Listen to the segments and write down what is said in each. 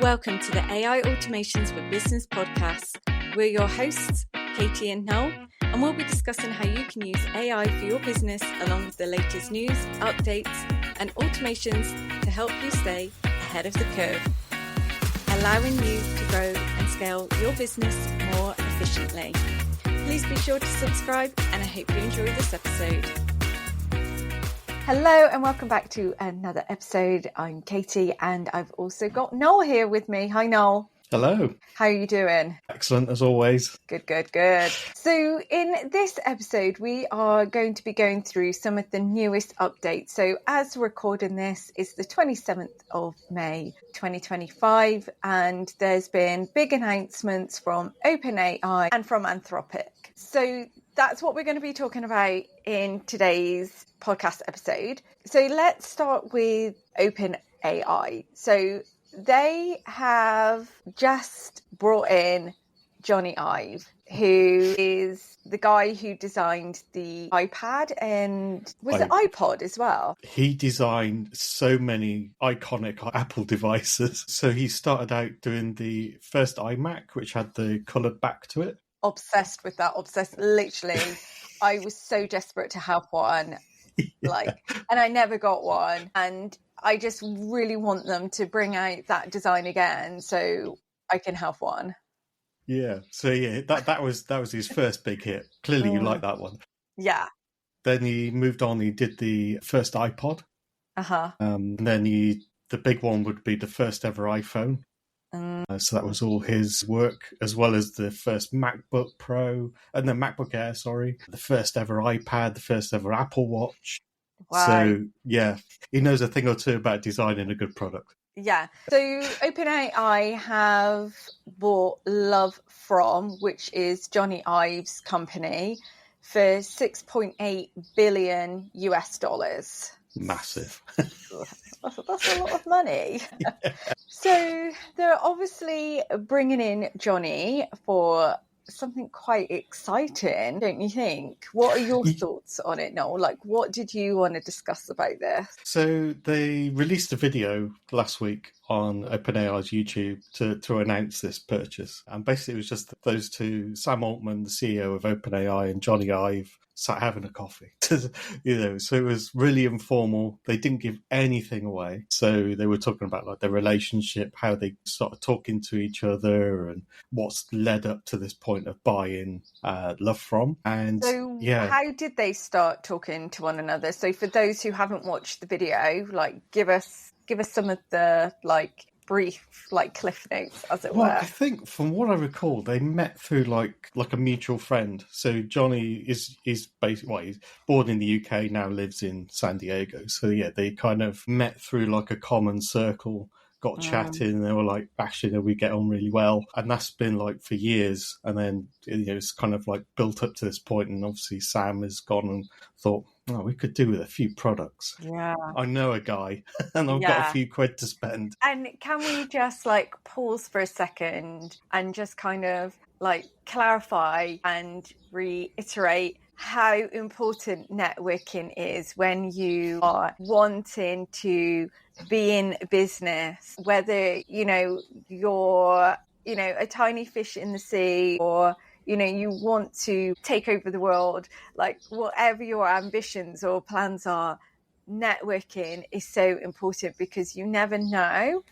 Welcome to the AI Automations for Business podcast. We're your hosts, Katie and Noel, and we'll be discussing how you can use AI for your business along with the latest news, updates, and automations to help you stay ahead of the curve, allowing you to grow and scale your business more efficiently. Please be sure to subscribe, and I hope you enjoy this episode. Hello and welcome back to another episode. I'm Katie and I've also got Noel here with me. Hi Noel. Hello. How are you doing? Excellent as always. Good. So in this episode, we are going to be going through some of the newest updates. So as we're recording this, it's the 27th of May, 2025, and there's been big announcements from OpenAI and from Anthropic. So that's what we're going to be talking about in today's podcast episode. So let's start with OpenAI. So they have just brought in Jony Ive, who is the guy who designed the iPad and was it iPod as well? He designed so many iconic Apple devices. So he started out doing the first iMac, which had the coloured back to it. Obsessed with that. Literally. I was so desperate to have one. And I never got one. And I just really want them to bring out that design again so I can have one. Yeah. So yeah, that was his first big hit. Clearly you like that one. Yeah. Then he moved on, he did the first iPod. And then the big one would be the first ever iPhone. So that was all his work, as well as the first MacBook Pro and the MacBook Air, the first ever iPad, the first ever Apple Watch. Wow. So, yeah, he knows a thing or two about designing a good product. Yeah. So OpenAI have bought LoveFrom, which is Jony Ive's company, for $6.8 billion US. Massive. That's a lot of money. Yeah. So they're obviously bringing in Jony for something quite exciting, don't you think? What are your thoughts on it, Noel? What did you want to discuss about this? So they released a video last week on OpenAI's YouTube to announce this purchase. And basically it was just those two, Sam Altman, the CEO of OpenAI, and Jony Ive, sat having a coffee. So it was really informal. They didn't give anything away. So they were talking about their relationship, how they started talking to each other, and what's led up to this point of buying LoveFrom. And so how did they start talking to one another? So for those who haven't watched the video, give us some of the brief cliff notes, as it were. I think from what I recall, they met through like a mutual friend. So Jony is basically he's born in the UK, now lives in San Diego. So yeah, they kind of met through a common circle, got chatting, and they were actually we get on really well, and that's been for years. And then it's kind of built up to this point, and obviously Sam has gone and thought, oh, we could do with a few products. Yeah, I know a guy, and I've got a few quid to spend. And can we just pause for a second and just kind of clarify and reiterate how important networking is when you are wanting to be in business, whether you're a tiny fish in the sea, or you want to take over the world, whatever your ambitions or plans are. Networking is so important because you never know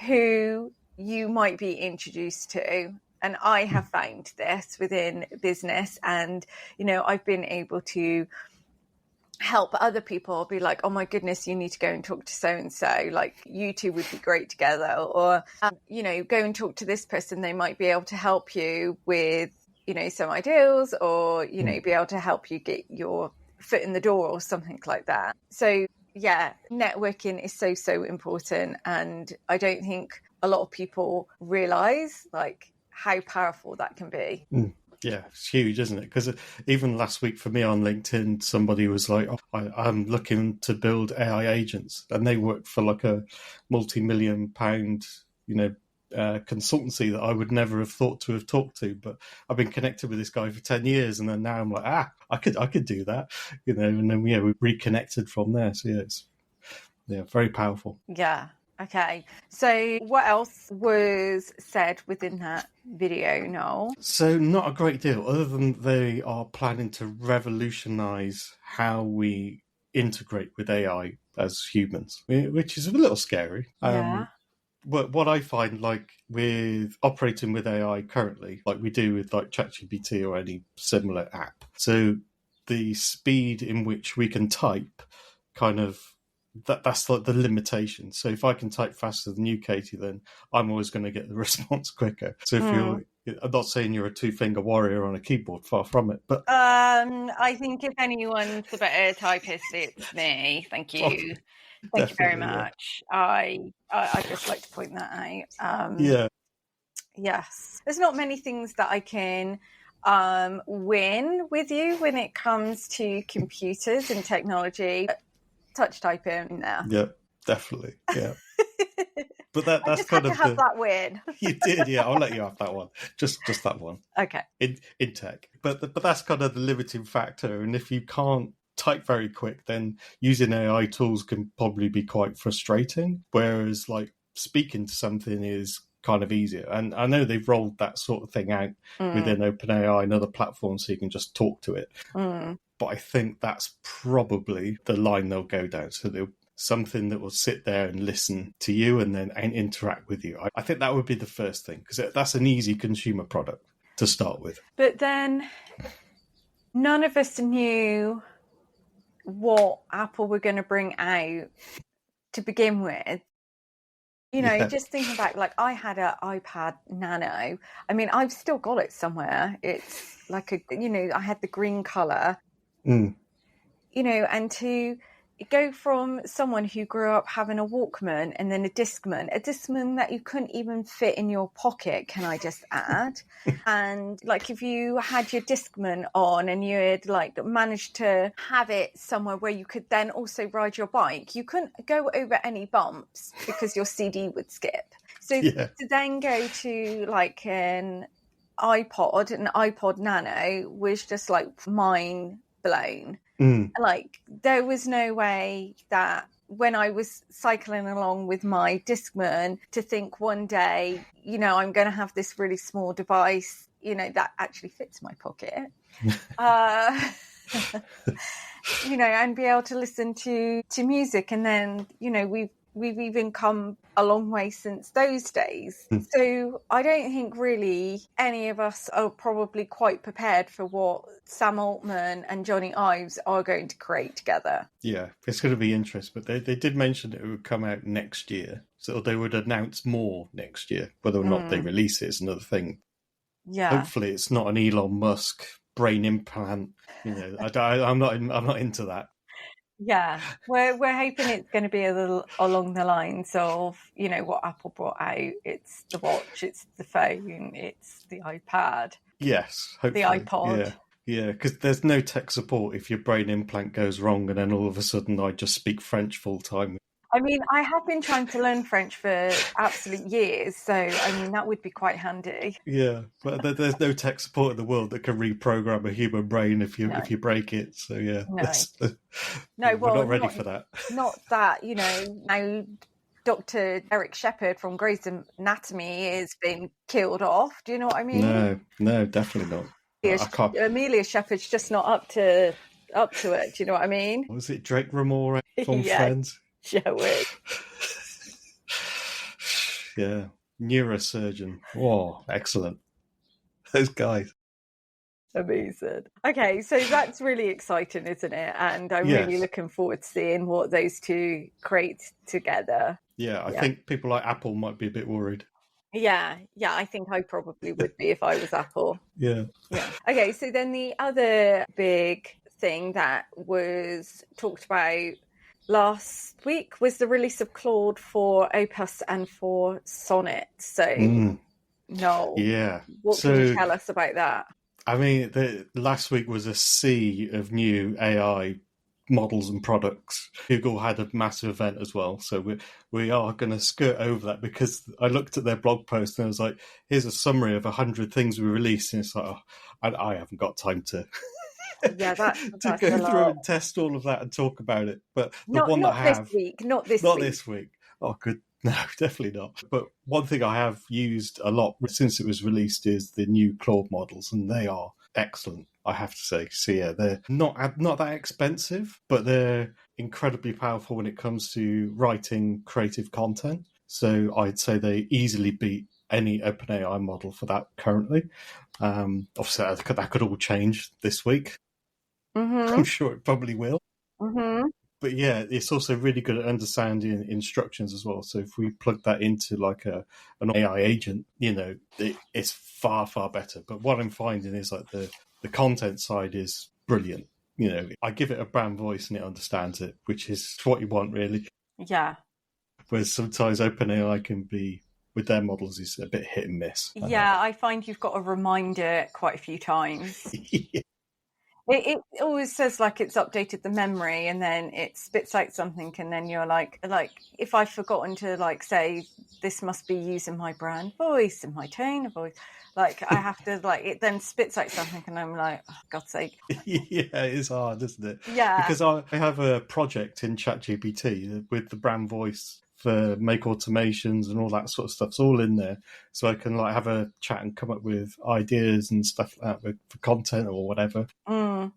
who you might be introduced to. And I have found this within business, and I've been able to help other people be oh my goodness, you need to go and talk to so and so, you two would be great together, or go and talk to this person, they might be able to help you with some ideas, or be able to help you get your foot in the door or something like that. So yeah, networking is so important, and I don't think a lot of people realize how powerful that can be. Yeah, it's huge, isn't it? Because even last week for me on LinkedIn, somebody was I'm looking to build AI agents, and they work for a multi-million-pound consultancy that I would never have thought to have talked to, but I've been connected with this guy for 10 years, and then now I'm I could do that, and then we reconnected from there. So yeah, it's very powerful. Yeah, Okay, so what else was said within that video, Noel? So not a great deal, other than they are planning to revolutionise how we integrate with AI as humans, which is a little scary. Yeah. What I find, like, with operating with AI currently, like we do with like ChatGPT or any similar app, so the speed in which we can type kind of that's like the limitation. So if I can type faster than you, Katie, then I'm always going to get the response quicker. So if I'm not saying you're a two-finger warrior on a keyboard, far from it, but I think if anyone's a better typist, it's me. Thank you. Thank you very much. Yeah. I just like to point that out. Yeah. Yes. There's not many things that I can win with you when it comes to computers and technology. Touch typing there. Yeah, definitely. Yeah. But that's I just kind had of to have that win. You did, yeah. I'll let you have that one. Just that one. Okay. In tech, but that's kind of the limiting factor. And if you can't type very quick, then using AI tools can probably be quite frustrating. Whereas, like, speaking to something is kind of easier. And I know they've rolled that sort of thing out within OpenAI and other platforms, so you can just talk to it. But I think that's probably the line they'll go down. So they'll something that will sit there and listen to you and then interact with you. I think that would be the first thing, because that's an easy consumer product to start with. But then none of us knew what Apple were going to bring out to begin with. You know, just thinking back, like, I had an iPad Nano. I mean, I've still got it somewhere. It's like I had the green colour. You know, and to go from someone who grew up having a Walkman and then a Discman that you couldn't even fit in your pocket, can I just add? And like, if you had your Discman on and you had like managed to have it somewhere where you could then also ride your bike, you couldn't go over any bumps because your CD would skip. So to then go to like an iPod Nano was just like mind blown. Like, there was no way that when I was cycling along with my Discman to think one day, you know, I'm going to have this really small device, you know, that actually fits my pocket, you know, and be able to listen to music. And then, you know, we've even come a long way since those days. So I don't think really any of us are probably quite prepared for what Sam Altman and Jony Ives are going to create together. Yeah, it's going to be interesting. But they did mention it would come out next year. So they would announce more next year. Whether or not they release it is another thing. Yeah. Hopefully it's not an Elon Musk brain implant. You know, I'm not into that. Yeah, we're hoping it's going to be a little along the lines of, you know, what Apple brought out. It's the watch, it's the phone, it's the iPad. Yes, hopefully. The iPod. Yeah, because there's no tech support if your brain implant goes wrong and then all of a sudden I just speak French full time. I mean, I have been trying to learn French for absolute years, so I mean, that would be quite handy. Yeah, but there's no tech support in the world that can reprogram a human brain if you break it. So yeah, no, we're not ready for that. Not that, you know, now Dr. Eric Shepherd from Grey's Anatomy is being killed off. Do you know what I mean? No, definitely not. Amelia Shepherd's just not up to it. Do you know what I mean? Was it Drake Ramore from Friends? Yeah, wait. Yeah, neurosurgeon. Oh, excellent. Those guys. Amazing. Okay, so that's really exciting, isn't it? And I'm really looking forward to seeing what those two create together. Yeah, I think people like Apple might be a bit worried. Yeah, I think I probably would be if I was Apple. Yeah. Okay, so then the other big thing that was talked about last week was the release of Claude for Opus and for Sonnet. So, Noel, what can you tell us about that? I mean, last week was a sea of new AI models and products. Google had a massive event as well, so we are going to skirt over that, because I looked at their blog post and I was like, here's a summary of 100 things we released, and it's like, I haven't got time to... that's to go through and test all of that and talk about it. But the one that I have... Not this week. This week. Oh, good No, definitely not. But one thing I have used a lot since it was released is the new Claude models, and they are excellent, I have to say. So yeah, they're not that expensive, but they're incredibly powerful when it comes to writing creative content. So I'd say they easily beat any OpenAI model for that currently. Obviously, that could all change this week. Mm-hmm. I'm sure it probably will. Mm-hmm. But yeah, it's also really good at understanding instructions as well. So if we plug that into like an AI agent, it's far, far better. But what I'm finding is like the content side is brilliant. I give it a brand voice and it understands it, which is what you want, really. Yeah. Whereas sometimes OpenAI can be, with their models, is a bit hit and miss. Yeah, I find you've got to remind it quite a few times. Yeah. It always says like it's updated the memory, and then it spits out something, and then you're like if I've forgotten to like say this must be using my brand voice and my tone of voice, like I have to like it then spits out something, and I'm like, oh, God's sake. Yeah, it's hard, isn't it? Yeah. Because I have a project in ChatGPT with the brand voice for make automations and all that sort of stuff. It's all in there. So I can like have a chat and come up with ideas and stuff like that for content or whatever. Mm.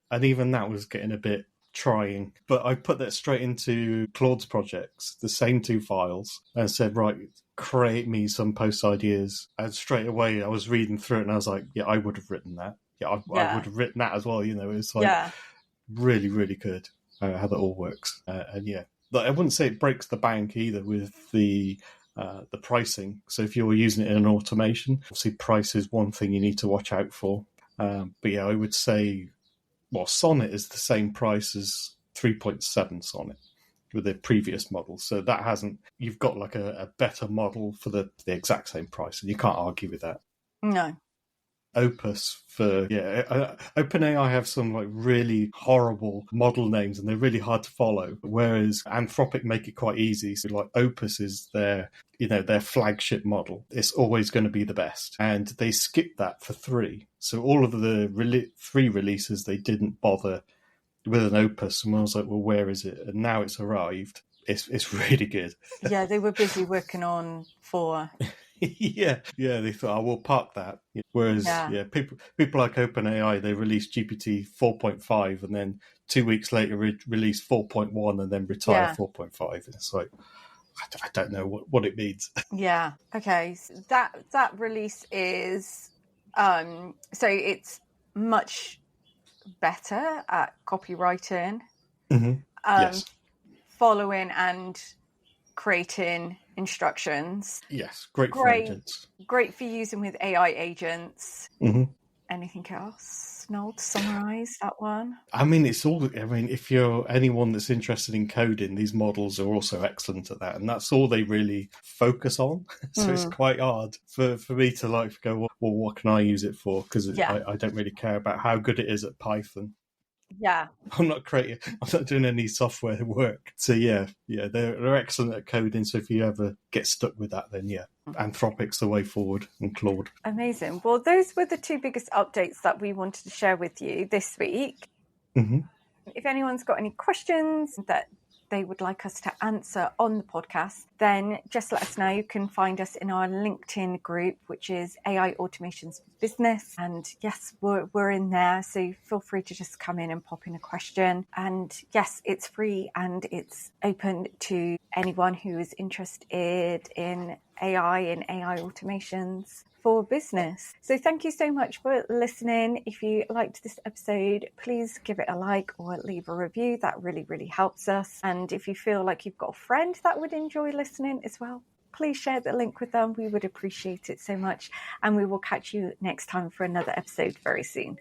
And even that was getting a bit trying. But I put that straight into Claude's projects, the same 2 files, and said, right, create me some post ideas. And straight away I was reading through it and I was like, yeah, I would have written that. Yeah, I would have written that as well. It's like really, really good how that all works. And yeah, I wouldn't say it breaks the bank either with the pricing. So if you're using it in an automation, obviously price is one thing you need to watch out for. But yeah, I would say, well, Sonnet is the same price as 3.7 Sonnet with the previous model. So that you've got like a better model for the exact same price, and you can't argue with that. No. Opus OpenAI have some like really horrible model names and they're really hard to follow, whereas Anthropic make it quite easy. So like Opus is their flagship model. It's always going to be the best, and they skipped that for 3. So all of the 3 releases they didn't bother with an Opus, and I was like, well, where is it? And now it's arrived. It's really good. Yeah, they were busy working on 4. yeah, they thought, we'll park that. Whereas, people like OpenAI, they released GPT 4.5 and then 2 weeks later release 4.1 and then retire 4.5. And it's like, I don't know what it means. Yeah. Okay. So that release is so it's much better at copywriting, Yes, following and creating instructions. Yes, great for agents. Great for using with AI agents. Mm-hmm. Anything else, Noel, to summarise that one? I mean, if you're anyone that's interested in coding, these models are also excellent at that. And that's all they really focus on. So it's quite hard for me to like go, well, what can I use it for? Because I don't really care about how good it is at Python. Yeah. I'm not doing any software work. So yeah, they're excellent at coding. So if you ever get stuck with that, then Anthropic's the way forward, and Claude. Amazing. Well, those were the 2 biggest updates that we wanted to share with you this week. Mm-hmm. If anyone's got any questions that they would like us to answer on the podcast, then just let us know. You can find us in our LinkedIn group, which is AI Automations for Business. And yes, we're in there. So feel free to just come in and pop in a question. And yes, it's free and it's open to anyone who is interested in AI and AI automations for business. So thank you so much for listening. If you liked this episode, please give it a like or leave a review. That really, really helps us. And if you feel like you've got a friend that would enjoy listening as well, please share the link with them. We would appreciate it so much. And we will catch you next time for another episode very soon.